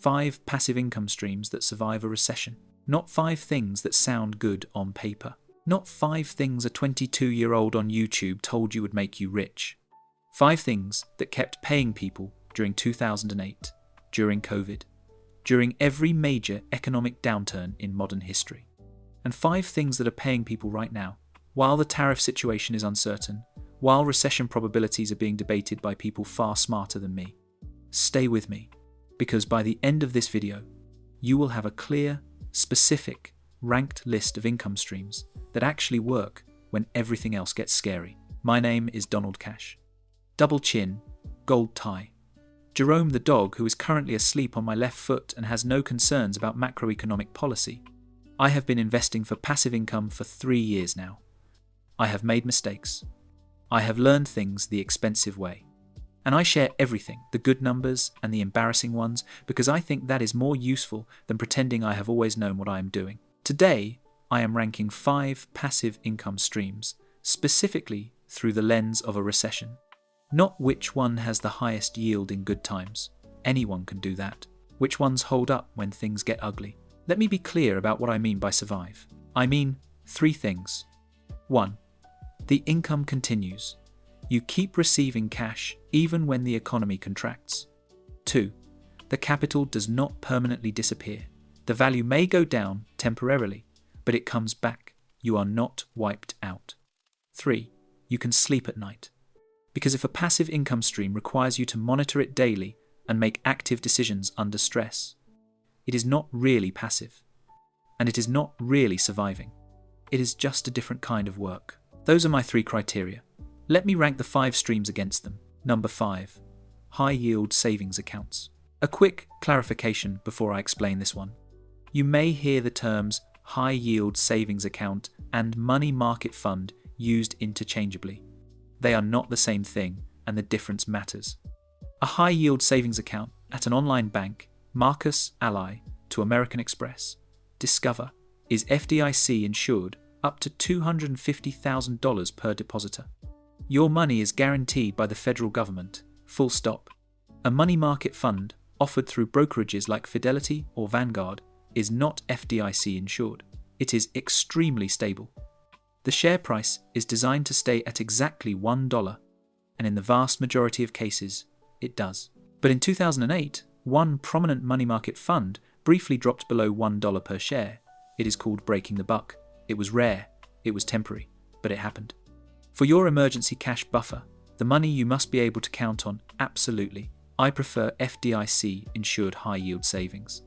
5 passive income streams that survive a recession. Not 5 things that sound good on paper. Not 5 things a 22-year-old on YouTube told you would make you rich. 5 things that kept paying people during 2008, during COVID, during every major economic downturn in modern history. And 5 things that are paying people right now, while the tariff situation is uncertain, while recession probabilities are being debated by people far smarter than me. Stay with me, because by the end of this video, you will have a clear, specific, ranked list of income streams that actually work when everything else gets scary. My name is Donald Cash. Double chin, gold tie. Jerome the dog, who is currently asleep on my left foot and has no concerns about macroeconomic policy. I have been investing for passive income for 3 years now. I have made mistakes. I have learned things the expensive way. And I share everything, the good numbers and the embarrassing ones, because I think that is more useful than pretending I have always known what I am doing. Today, I am ranking 5 passive income streams, specifically through the lens of a recession. Not which one has the highest yield in good times. Anyone can do that. Which ones hold up when things get ugly. Let me be clear about what I mean by survive. I mean 3 things. 1. The income continues. You keep receiving cash even when the economy contracts. 2. The capital does not permanently disappear. The value may go down temporarily, but it comes back. You are not wiped out. 3. You can sleep at night. Because if a passive income stream requires you to monitor it daily and make active decisions under stress, it is not really passive. And it is not really surviving. It is just a different kind of work. Those are my 3 criteria. Let me rank the 5 streams against them. Number 5. High-yield savings accounts. A quick clarification before I explain this one. You may hear the terms high-yield savings account and money market fund used interchangeably. They are not the same thing, and the difference matters. A high-yield savings account at an online bank, Marcus Ally to American Express, Discover, is FDIC insured up to $250,000 per depositor. Your money is guaranteed by the federal government, full stop. A money market fund offered through brokerages like Fidelity or Vanguard is not FDIC insured. It is extremely stable. The share price is designed to stay at exactly $1, and in the vast majority of cases, it does. But in 2008, one prominent money market fund briefly dropped below $1 per share. It is called breaking the buck. It was rare, it was temporary, but it happened. For your emergency cash buffer, the money you must be able to count on, absolutely. I prefer FDIC insured high-yield savings.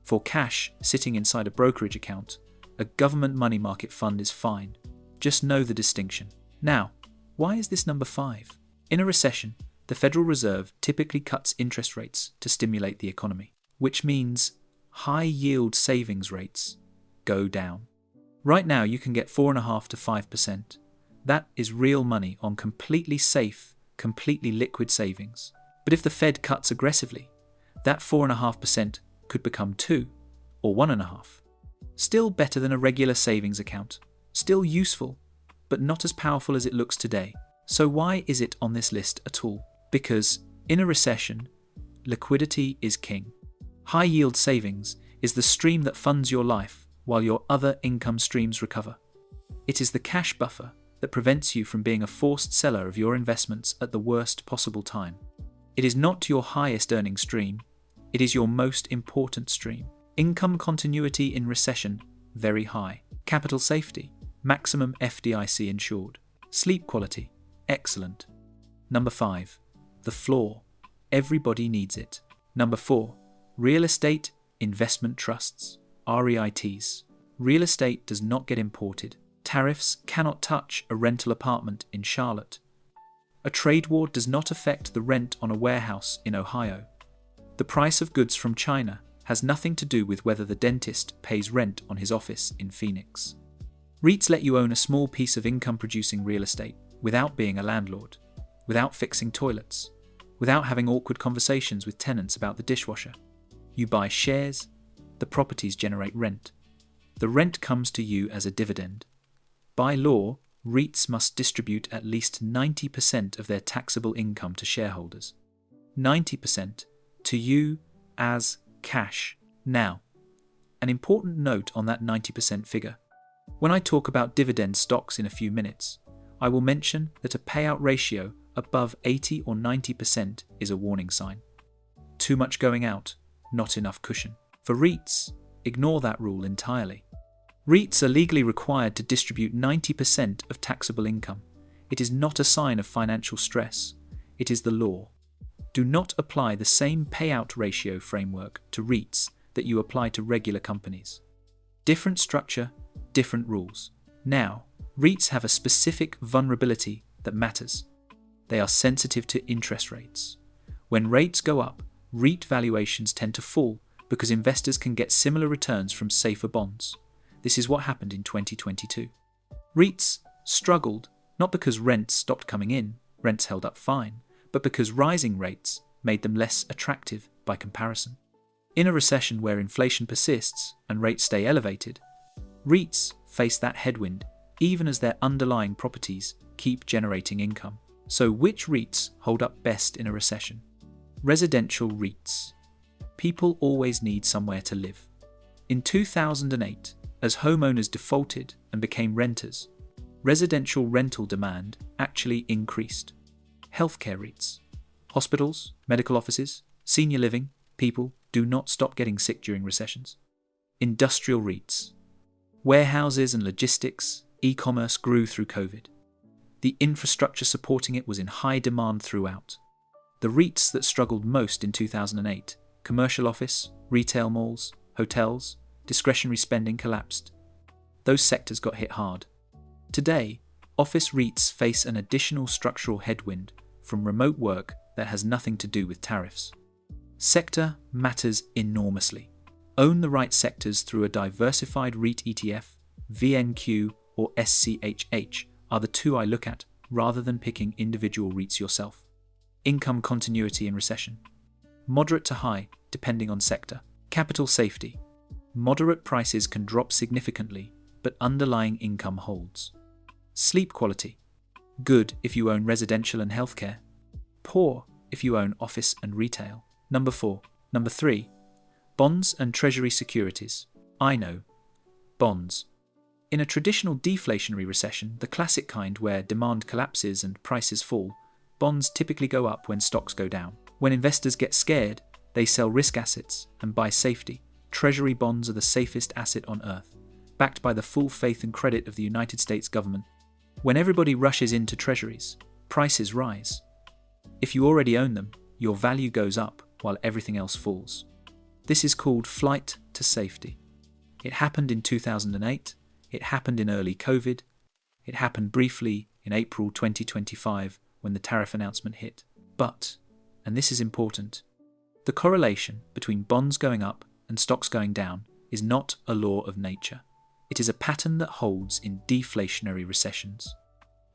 For cash sitting inside a brokerage account, a government money market fund is fine. Just know the distinction. Now, why is this number 5? In a recession, the Federal Reserve typically cuts interest rates to stimulate the economy, which means high-yield savings rates go down. Right now, you can get 4.5% to 5%. That is real money on completely safe, completely liquid savings. But if the Fed cuts aggressively, that 4.5% could become 2 or 1.5%. Still better than a regular savings account. Still useful, but not as powerful as it looks today. So why is it on this list at all? Because in a recession, liquidity is king. High-yield savings is the stream that funds your life while your other income streams recover. It is the cash buffer that prevents you from being a forced seller of your investments at the worst possible time. It is not your highest earning stream, it is your most important stream. Income continuity in recession, very high. Capital safety, maximum FDIC insured. Sleep quality, excellent. Number 5, the floor. Everybody needs it. Number 4, real estate investment trusts, REITs. Real estate does not get imported. Tariffs cannot touch a rental apartment in Charlotte. A trade war does not affect the rent on a warehouse in Ohio. The price of goods from China has nothing to do with whether the dentist pays rent on his office in Phoenix. REITs let you own a small piece of income-producing real estate without being a landlord, without fixing toilets, without having awkward conversations with tenants about the dishwasher. You buy shares, the properties generate rent. The rent comes to you as a dividend. By law, REITs must distribute at least 90% of their taxable income to shareholders. 90% to you as cash now. An important note on that 90% figure. When I talk about dividend stocks in a few minutes, I will mention that a payout ratio above 80 or 90% is a warning sign. Too much going out, not enough cushion. For REITs, ignore that rule entirely. REITs are legally required to distribute 90% of taxable income. It is not a sign of financial stress. It is the law. Do not apply the same payout ratio framework to REITs that you apply to regular companies. Different structure, different rules. Now, REITs have a specific vulnerability that matters. They are sensitive to interest rates. When rates go up, REIT valuations tend to fall because investors can get similar returns from safer bonds. This is what happened in 2022. REITs struggled not because rents stopped coming in, rents held up fine, but because rising rates made them less attractive by comparison. In a recession where inflation persists and rates stay elevated, REITs face that headwind even as their underlying properties keep generating income. So which REITs hold up best in a recession? Residential REITs. People always need somewhere to live. In 2008, as homeowners defaulted and became renters, residential rental demand actually increased. Healthcare REITs. Hospitals, medical offices, senior living, people do not stop getting sick during recessions. Industrial REITs. Warehouses and logistics, e-commerce grew through COVID. The infrastructure supporting it was in high demand throughout. The REITs that struggled most in 2008, commercial office, retail malls, hotels, discretionary spending collapsed. Those sectors got hit hard. Today, office REITs face an additional structural headwind from remote work that has nothing to do with tariffs. Sector matters enormously. Own the right sectors through a diversified REIT ETF, VNQ or SCHH are the two I look at rather than picking individual REITs yourself. Income continuity in recession. Moderate to high, depending on sector. Capital safety. Moderate prices can drop significantly, but underlying income holds. Sleep quality. Good if you own residential and healthcare. Poor if you own office and retail. Number 4. Number 3. Bonds and treasury securities. I know. Bonds. In a traditional deflationary recession, the classic kind where demand collapses and prices fall, bonds typically go up when stocks go down. When investors get scared, they sell risk assets and buy safety. Treasury bonds are the safest asset on earth, backed by the full faith and credit of the United States government. When everybody rushes into treasuries, prices rise. If you already own them, your value goes up while everything else falls. This is called flight to safety. It happened in 2008, it happened in early COVID, it happened briefly in April 2025 when the tariff announcement hit. But, and this is important, the correlation between bonds going up and stocks going down is not a law of nature. It is a pattern that holds in deflationary recessions.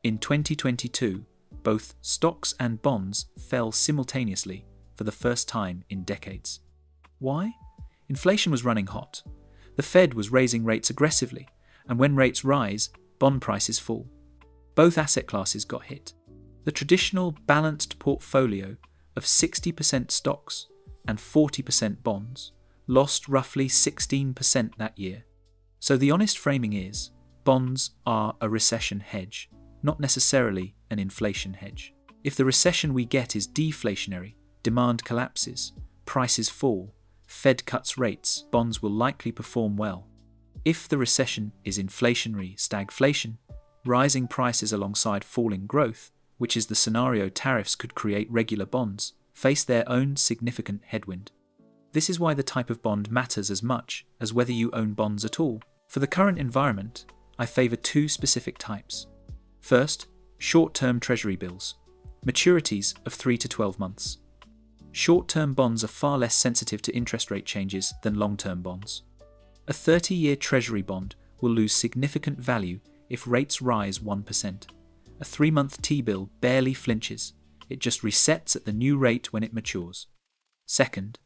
In 2022, both stocks and bonds fell simultaneously for the first time in decades. Why? Inflation was running hot. The Fed was raising rates aggressively, and when rates rise, bond prices fall. Both asset classes got hit. The traditional balanced portfolio of 60% stocks and 40% bonds lost roughly 16% that year. So the honest framing is, bonds are a recession hedge, not necessarily an inflation hedge. If the recession we get is deflationary, demand collapses, prices fall, Fed cuts rates, bonds will likely perform well. If the recession is inflationary stagflation, rising prices alongside falling growth, which is the scenario tariffs could create regular bonds, face their own significant headwind. This is why the type of bond matters as much as whether you own bonds at all. For the current environment, I favour two specific types. First, short-term treasury bills, maturities of 3 to 12 months. Short-term bonds are far less sensitive to interest rate changes than long-term bonds. A 30-year treasury bond will lose significant value if rates rise 1%. A 3-month T-bill barely flinches, it just resets at the new rate when it matures. Second,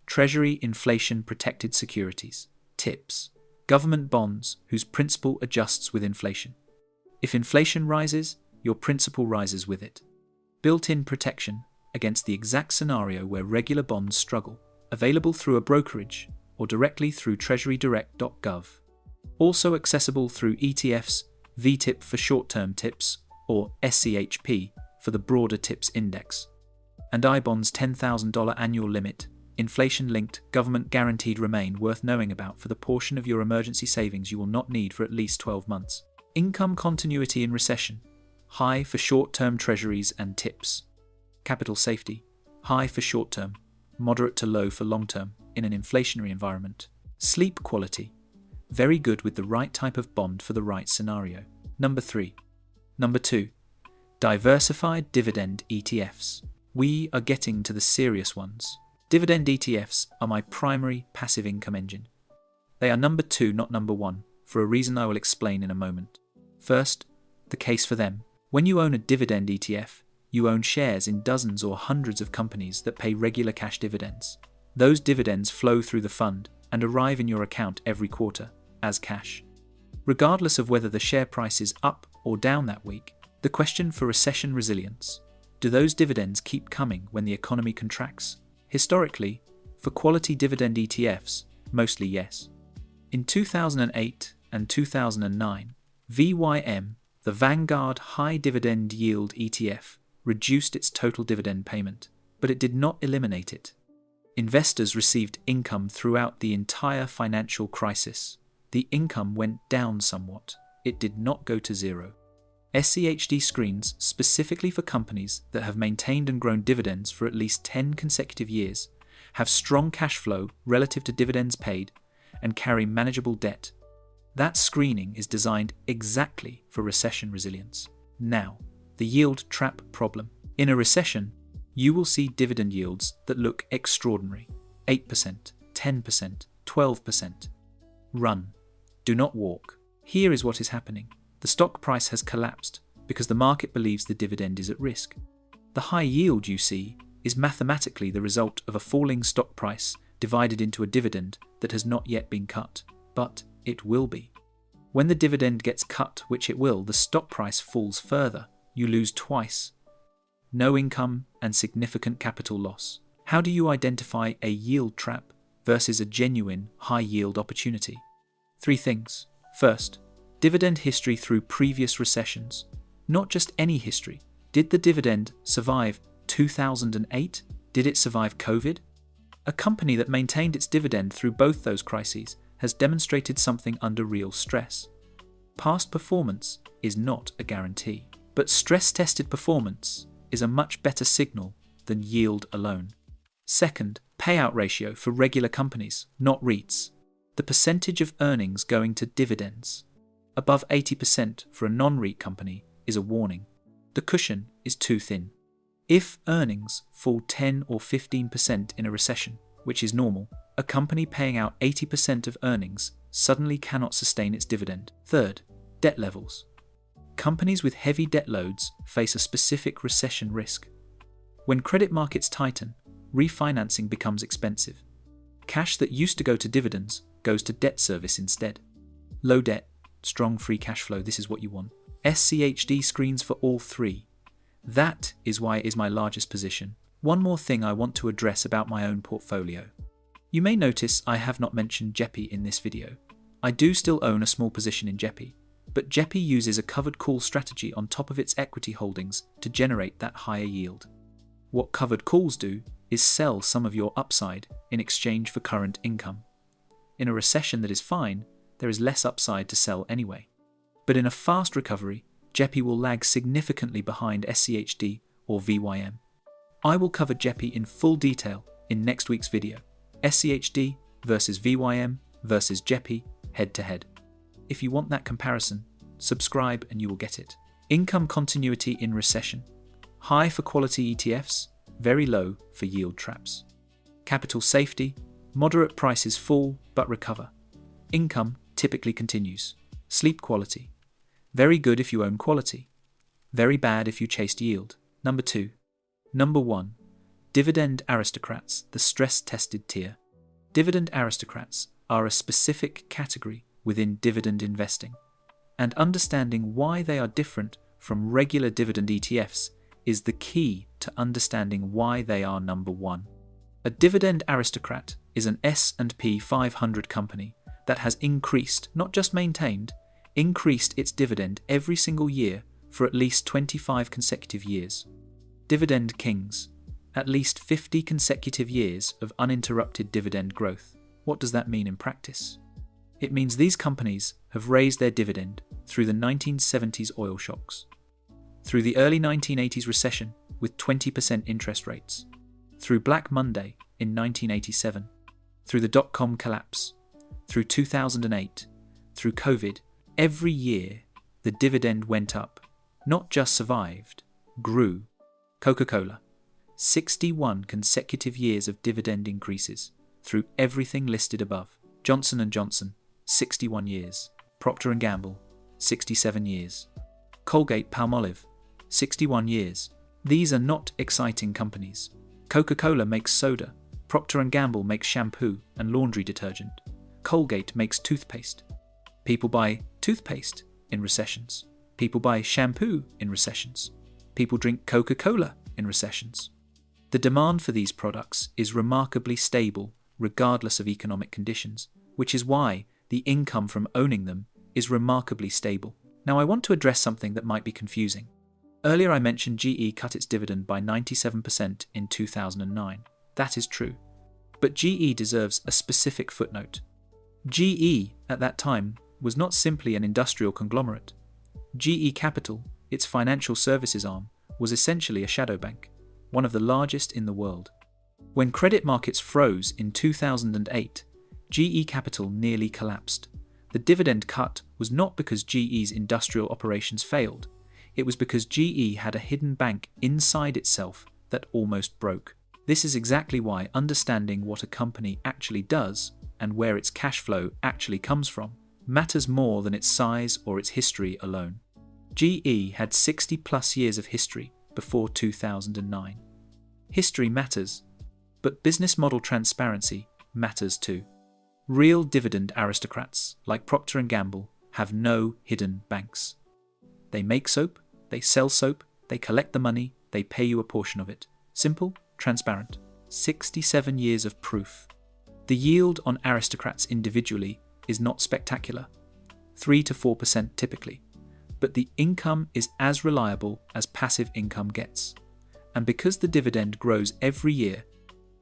Treasury inflation-protected securities, TIPS, government bonds whose principal adjusts with inflation. If inflation rises, your principal rises with it. Built-in protection against the exact scenario where regular bonds struggle, available through a brokerage or directly through treasurydirect.gov. Also accessible through ETFs, VTIP for short-term tips, or SCHP for the broader tips index. And iBond's $10,000 annual limit, inflation-linked, government-guaranteed remain worth knowing about for the portion of your emergency savings you will not need for at least 12 months. Income continuity in recession, high for short-term treasuries and tips. Capital safety, high for short-term, moderate to low for long-term in an inflationary environment. Sleep quality, very good with the right type of bond for the right scenario. Number 2. Diversified dividend ETFs. We are getting to the serious ones. Dividend ETFs are my primary passive income engine. They are number 2, not number 1, for a reason I will explain in a moment. First, the case for them. When you own a dividend ETF, you own shares in dozens or hundreds of companies that pay regular cash dividends. Those dividends flow through the fund and arrive in your account every quarter as cash. Regardless of whether the share price is up or down that week, the question for recession resilience: do those dividends keep coming when the economy contracts? Historically, for quality dividend ETFs, mostly yes. In 2008 and 2009, VYM, the Vanguard High Dividend Yield ETF, reduced its total dividend payment, but it did not eliminate it. Investors received income throughout the entire financial crisis. The income went down somewhat. It did not go to zero. SCHD screens specifically for companies that have maintained and grown dividends for at least 10 consecutive years, have strong cash flow relative to dividends paid, and carry manageable debt. That screening is designed exactly for recession resilience. Now, the yield trap problem. In a recession, you will see dividend yields that look extraordinary. 8%, 10%, 12%. Run. Do not walk. Here is what is happening. The stock price has collapsed because the market believes the dividend is at risk. The high yield you see is mathematically the result of a falling stock price divided into a dividend that has not yet been cut, but it will be. When the dividend gets cut, which it will, the stock price falls further. You lose twice. No income and significant capital loss. How do you identify a yield trap versus a genuine high-yield opportunity? 3 things. First, dividend history through previous recessions. Not just any history. Did the dividend survive 2008? Did it survive COVID? A company that maintained its dividend through both those crises has demonstrated something under real stress. Past performance is not a guarantee, but stress-tested performance is a much better signal than yield alone. Second, payout ratio for regular companies, not REITs. The percentage of earnings going to dividends. Above 80% for a non-REIT company is a warning. The cushion is too thin. If earnings fall 10 or 15% in a recession, which is normal, a company paying out 80% of earnings suddenly cannot sustain its dividend. Third, debt levels. Companies with heavy debt loads face a specific recession risk. When credit markets tighten, refinancing becomes expensive. Cash that used to go to dividends goes to debt service instead. Low debt, strong free cash flow, this is what you want. SCHD screens for all 3. That is why it is my largest position. One more thing I want to address about my own portfolio. You may notice I have not mentioned JEPI in this video. I do still own a small position in JEPI, but JEPI uses a covered call strategy on top of its equity holdings to generate that higher yield. What covered calls do is sell some of your upside in exchange for current income. In a recession that is fine, there is less upside to sell anyway. But in a fast recovery, JEPI will lag significantly behind SCHD or VYM. I will cover JEPI in full detail in next week's video. SCHD versus VYM versus JEPI head to head. If you want that comparison, subscribe and you will get it. Income continuity in recession. High for quality ETFs, very low for yield traps. Capital safety, moderate prices fall but recover. Income typically continues. Sleep quality. Very good if you own quality. Very bad if you chased yield. Number 2. Number 1. Dividend aristocrats, the stress-tested tier. Dividend aristocrats are a specific category within dividend investing, and understanding why they are different from regular dividend ETFs is the key to understanding why they are number 1. A dividend aristocrat is an S&P 500 company that has increased, not just maintained, increased its dividend every single year for at least 25 consecutive years. Dividend kings, at least 50 consecutive years of uninterrupted dividend growth. What does that mean in practice? It means these companies have raised their dividend through the 1970s oil shocks, through the early 1980s recession with 20% interest rates, through Black Monday in 1987, through the dot-com collapse, through 2008, through COVID. Every year, the dividend went up, not just survived, grew. Coca-Cola, 61 consecutive years of dividend increases through everything listed above. Johnson & Johnson, 61 years. Procter & Gamble, 67 years. Colgate-Palmolive, 61 years. These are not exciting companies. Coca-Cola makes soda. Procter & Gamble makes shampoo and laundry detergent. Colgate makes toothpaste. People buy toothpaste in recessions. People buy shampoo in recessions. People drink Coca-Cola in recessions. The demand for these products is remarkably stable regardless of economic conditions, which is why the income from owning them is remarkably stable. Now I want to address something that might be confusing. Earlier I mentioned GE cut its dividend by 97% in 2009. That is true. But GE deserves a specific footnote. GE at that time was not simply an industrial conglomerate. GE Capital, its financial services arm, was essentially a shadow bank, one of the largest in the world. When credit markets froze in 2008, GE Capital nearly collapsed. The dividend cut was not because GE's industrial operations failed. It was because GE had a hidden bank inside itself that almost broke. This is exactly why understanding what a company actually does and where its cash flow actually comes from matters more than its size or its history alone. GE had 60 plus years of history before 2009. History matters, but business model transparency matters too. Real dividend aristocrats like Procter & Gamble have no hidden banks. They make soap, they sell soap, they collect the money, they pay you a portion of it. Simple, transparent. 67 years of proof. The yield on aristocrats individually is not spectacular, 3 to 4% typically, but the income is as reliable as passive income gets. And because the dividend grows every year,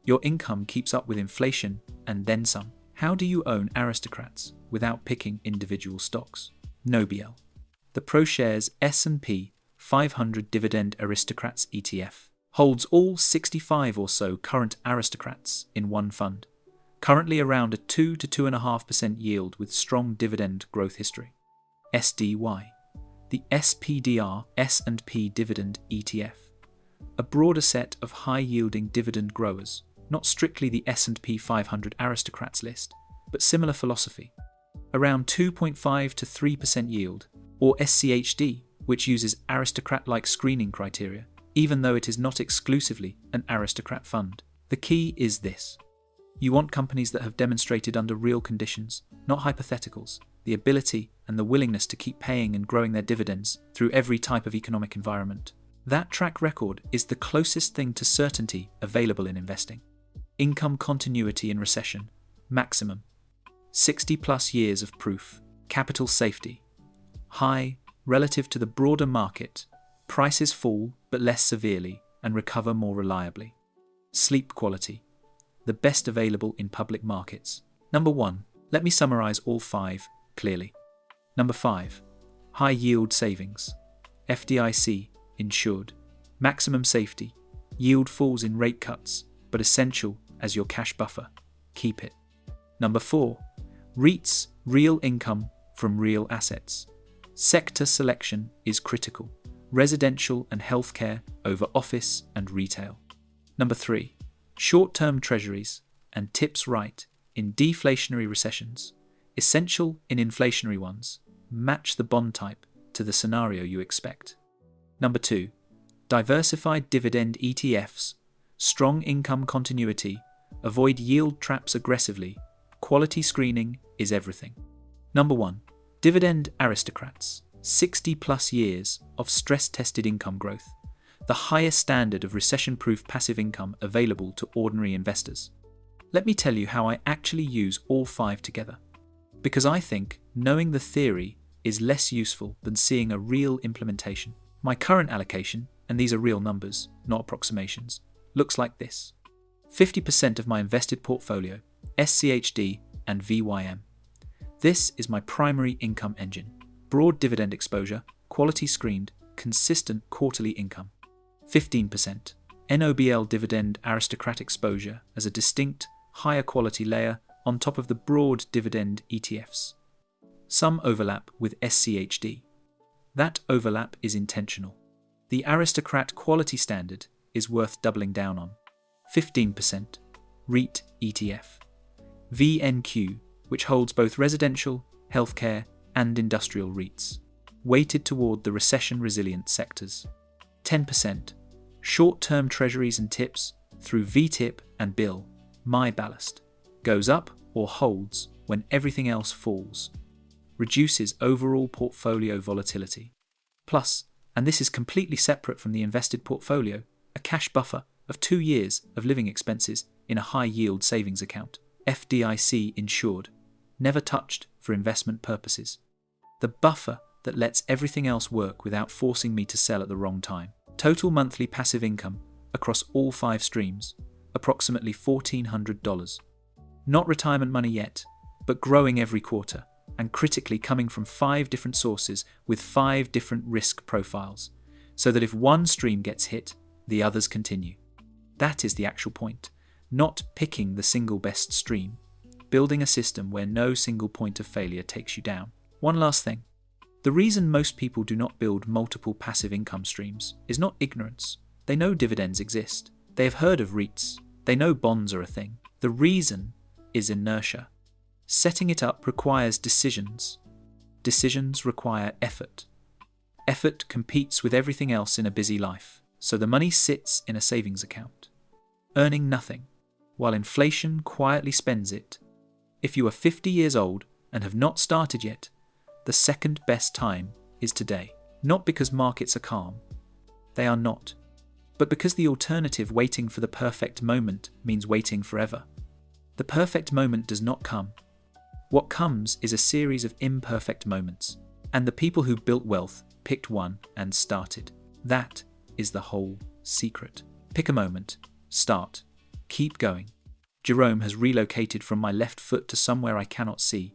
your income keeps up with inflation and then some. How do you own aristocrats without picking individual stocks? No BL. The ProShares S&P 500 Dividend Aristocrats ETF holds all 65 or so current aristocrats in one fund, currently around a 2 to 2.5% yield with strong dividend growth history. SDY, the SPDR S&P Dividend ETF, a broader set of high-yielding dividend growers, not strictly the S&P 500 aristocrats list, but similar philosophy, around 2.5 to 3% yield, or SCHD, which uses aristocrat-like screening criteria, even though it is not exclusively an aristocrat fund. The key is this. You want companies that have demonstrated under real conditions, not hypotheticals, the ability and the willingness to keep paying and growing their dividends through every type of economic environment. That track record is the closest thing to certainty available in investing. Income continuity in recession, maximum. 60 plus years of proof. Capital safety. High relative to the broader market. Prices fall but less severely and recover more reliably. Sleep quality. The best available in public markets. Number 1. Let me summarize all 5 clearly. Number 5. High yield savings. FDIC insured. Maximum safety. Yield falls in rate cuts, but essential as your cash buffer. Keep it. Number 4. REITs, real income from real assets. Sector selection is critical. Residential and healthcare over office and retail. Number 3. Short-term treasuries and tips right in deflationary recessions, essential in inflationary ones. Match the bond type to the scenario you expect. Number 2. Diversified dividend ETFs, strong income continuity, avoid yield traps aggressively. Quality screening is everything. Number 1. Dividend aristocrats, 60 plus years of stress-tested income growth. the highest standard of recession-proof passive income available to ordinary investors. Let me tell you how I actually use all 5 together. Because I think knowing the theory is less useful than seeing a real implementation. My current allocation, and these are real numbers, not approximations, looks like this. 50% of my invested portfolio, SCHD and VYM. This is my primary income engine. Broad dividend exposure, quality screened, consistent quarterly income. 15%, NOBL dividend aristocrat exposure as a distinct, higher quality layer on top of the broad dividend ETFs. Some overlap with SCHD. That overlap is intentional. The aristocrat quality standard is worth doubling down on. 15%, REIT ETF. VNQ, which holds both residential, healthcare, and industrial REITs, weighted toward the recession-resilient sectors. 10%, short-term treasuries and tips through VTIP and BILL, my ballast, goes up or holds when everything else falls, reduces overall portfolio volatility. Plus, and this is completely separate from the invested portfolio, a cash buffer of 2 years of living expenses in a high-yield savings account, FDIC insured, never touched for investment purposes. The buffer that lets everything else work without forcing me to sell at the wrong time. Total monthly passive income across all 5 streams, approximately $1,400. Not retirement money yet, but growing every quarter, and critically coming from 5 different sources with 5 different risk profiles, so that if one stream gets hit, the others continue. That is the actual point, not picking the single best stream, building a system where no single point of failure takes you down. One last thing. The reason most people do not build multiple passive income streams is not ignorance. They know dividends exist. They have heard of REITs. They know bonds are a thing. The reason is inertia. Setting it up requires decisions. Decisions require effort. Effort competes with everything else in a busy life, so the money sits in a savings account, earning nothing, while inflation quietly spends it. If you are 50 years old and have not started yet, the second best time is today. Not because markets are calm. They are not. But because the alternative, waiting for the perfect moment, means waiting forever. The perfect moment does not come. What comes is a series of imperfect moments, and the people who built wealth picked one and started. That is the whole secret. Pick a moment, start, keep going. Jerome has relocated from my left foot to somewhere I cannot see.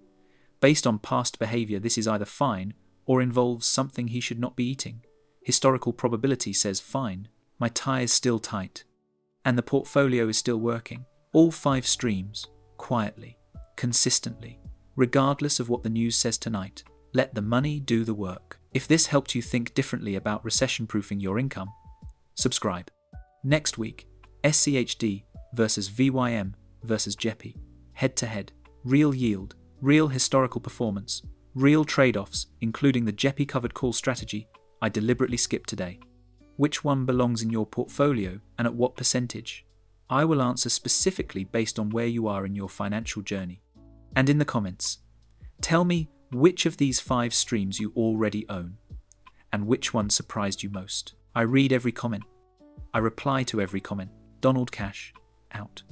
Based on past behavior, this is either fine or involves something he should not be eating. Historical probability says fine. My tie is still tight, and the portfolio is still working. All 5 streams, quietly, consistently, regardless of what the news says tonight. Let the money do the work. If this helped you think differently about recession-proofing your income, subscribe. Next week, SCHD versus VYM versus JEPI, head-to-head, real yield, real historical performance, real trade-offs, including the JEPI covered call strategy I deliberately skipped today. Which one belongs in your portfolio and at what percentage? I will answer specifically based on where you are in your financial journey. And in the comments, tell me which of these 5 streams you already own, and which one surprised you most. I read every comment. I reply to every comment. Donald Cash, out.